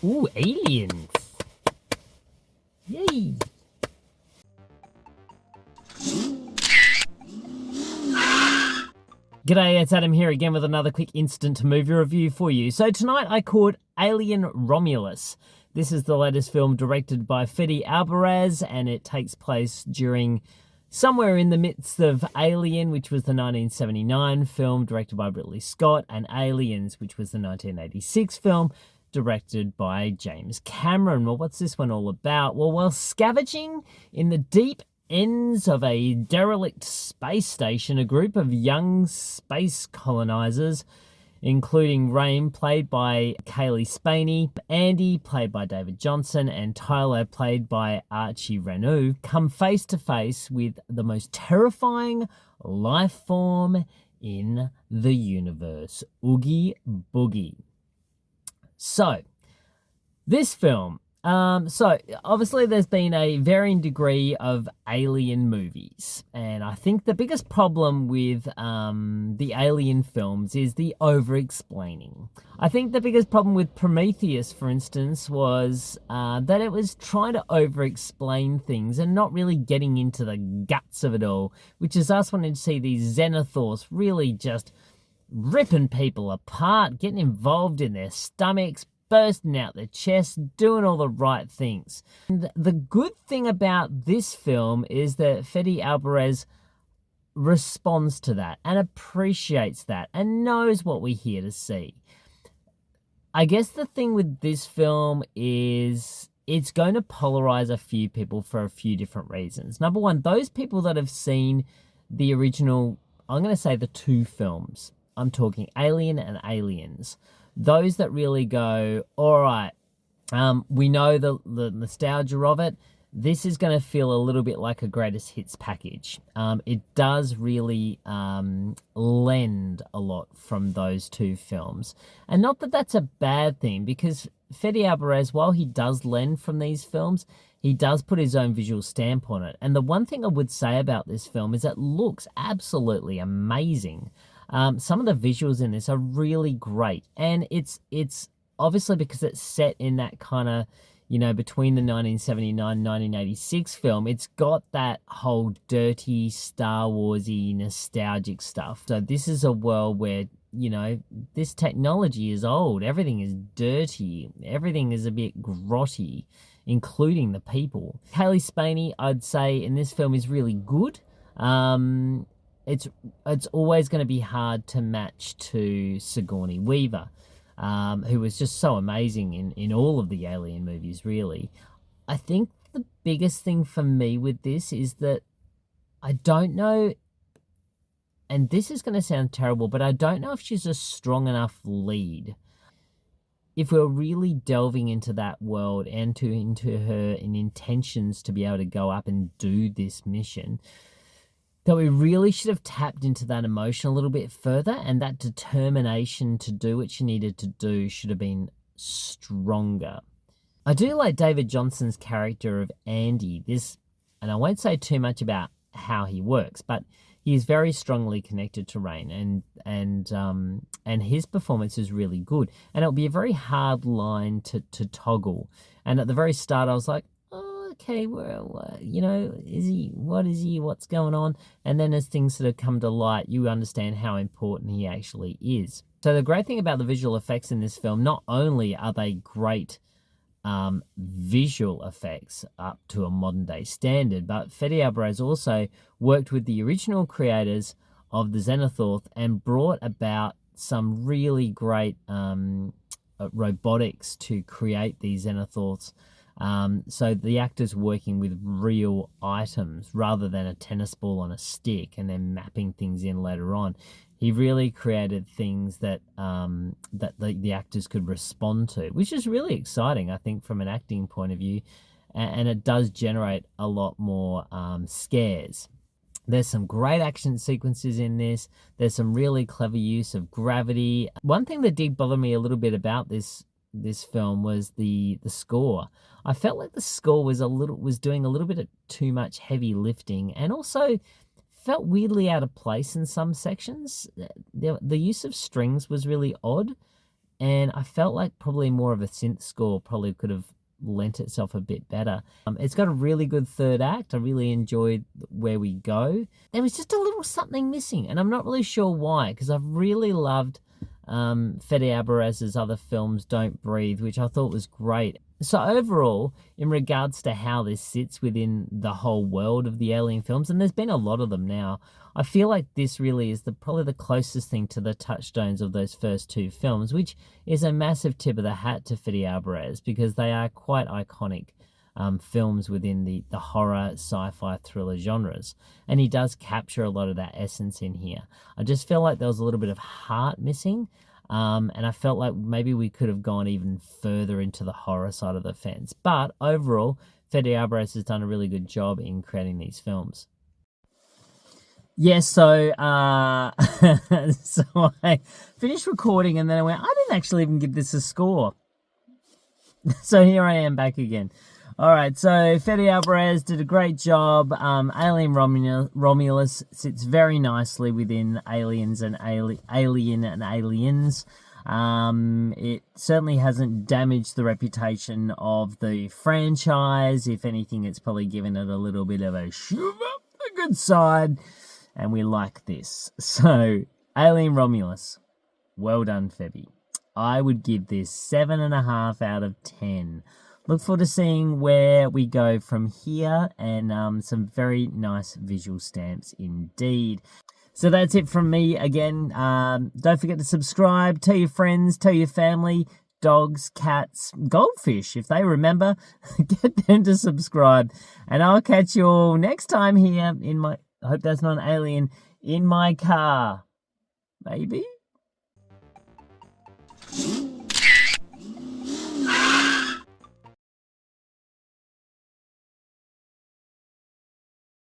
Ooh, aliens. Yay. G'day, it's Adam here again with another quick instant movie review for you. So tonight I called Alien Romulus. This is the latest film directed by Fede Alvarez, and it takes place during somewhere in the midst of Alien, which was the 1979 film directed by Ridley Scott, and Aliens, which was the 1986 film directed by James Cameron. Well, what's this one all about? Well, while scavenging in the deep ends of a derelict space station, a group of young space colonizers, including Rain, played by Kaylee Spaney, Andy, played by David Johnson, and Tyler, played by Archie Renaud, come face to face with the most terrifying life form in the universe, Oogie Boogie. So, this film, so obviously there's been a varying degree of Alien movies, and I think the biggest problem with the Alien films is the over-explaining. I think the biggest problem with Prometheus, for instance, was that it was trying to over-explain things and not really getting into the guts of it all, which is us wanting to see these Xenothors really just ripping people apart, getting involved in their stomachs, bursting out their chests, doing all the right things. And the good thing about this film is that Fede Alvarez responds to that and appreciates that and knows what we're here to see. I guess the thing with this film is it's going to polarize a few people for a few different reasons. Number one, those people that have seen the original, I'm going to say the two films, I'm talking Alien and Aliens. Those that really go, all right, we know the nostalgia of it. This is going to feel a little bit like a greatest hits package. It does really lend a lot from those two films. And not that that's a bad thing, because Fede Alvarez, while he does lend from these films, he does put his own visual stamp on it. And the one thing I would say about this film is it looks absolutely amazing. Some of the visuals in this are really great, and it's obviously because it's set in that kind of, between the 1979 and 1986 film, it's got that whole dirty Star Warsy nostalgic stuff. So this is a world where, this technology is old, everything is dirty, everything is a bit grotty, including the people. Kaylee Spaney, I'd say, in this film is really good. It's always going to be hard to match to Sigourney Weaver, who was just so amazing in all of the Alien movies, really. I think the biggest thing for me with this is that I don't know, and this is going to sound terrible, but I don't know if she's a strong enough lead. If we're really delving into that world and into her intentions to be able to go up and do this mission, that we really should have tapped into that emotion a little bit further, and that determination to do what she needed to do should have been stronger. I do like David Johnson's character of Andy. And I won't say too much about how he works, but he is very strongly connected to Rain, and his performance is really good. And it'll be a very hard line to toggle. And at the very start, I was like, okay, well, what is he, what's going on? And then as things sort of come to light, you understand how important he actually is. So the great thing about the visual effects in this film, not only are they great visual effects up to a modern day standard, but Fede Alvarez also worked with the original creators of the Xenothor and brought about some really great robotics to create these Xenothors. So the actors working with real items rather than a tennis ball on a stick and then mapping things in later on. He really created things that the actors could respond to, which is really exciting, I think, from an acting point of view. And it does generate a lot more scares. There's some great action sequences in this. There's some really clever use of gravity. One thing that did bother me a little bit about this film was the score. I felt like the score was doing a little bit of too much heavy lifting, and also felt weirdly out of place in some sections. The use of strings was really odd, and I felt like probably more of a synth score probably could have lent itself a bit better. It's got a really good third act. I really enjoyed where we go. There was just a little something missing, and I'm not really sure why, because I've really loved Fede Alvarez's other films, Don't Breathe, which I thought was great. So overall, in regards to how this sits within the whole world of the Alien films, and there's been a lot of them now, I feel like this really is probably the closest thing to the touchstones of those first two films, which is a massive tip of the hat to Fede Alvarez, because they are quite iconic films within the horror, sci-fi, thriller genres. And he does capture a lot of that essence in here. I just feel like there was a little bit of heart missing. And I felt like maybe we could have gone even further into the horror side of the fence. But overall, Fede Alvarez has done a really good job in creating these films. Yes, so so I finished recording and then I went, I didn't actually even give this a score. So here I am back again. All right, so Fede Alvarez did a great job. Alien Romulus sits very nicely within Aliens and Alien and Aliens. It certainly hasn't damaged the reputation of the franchise. If anything, it's probably given it a little bit of a good side, and we like this. So, Alien Romulus, well done, Fede. I would give this 7.5 out of 10. Look forward to seeing where we go from here, and some very nice visual stamps indeed. So that's it from me again. Don't forget to subscribe, tell your friends, tell your family, dogs, cats, goldfish, if they remember, get them to subscribe. And I'll catch you all next time here in my, I hope that's not an alien, in my car. Maybe?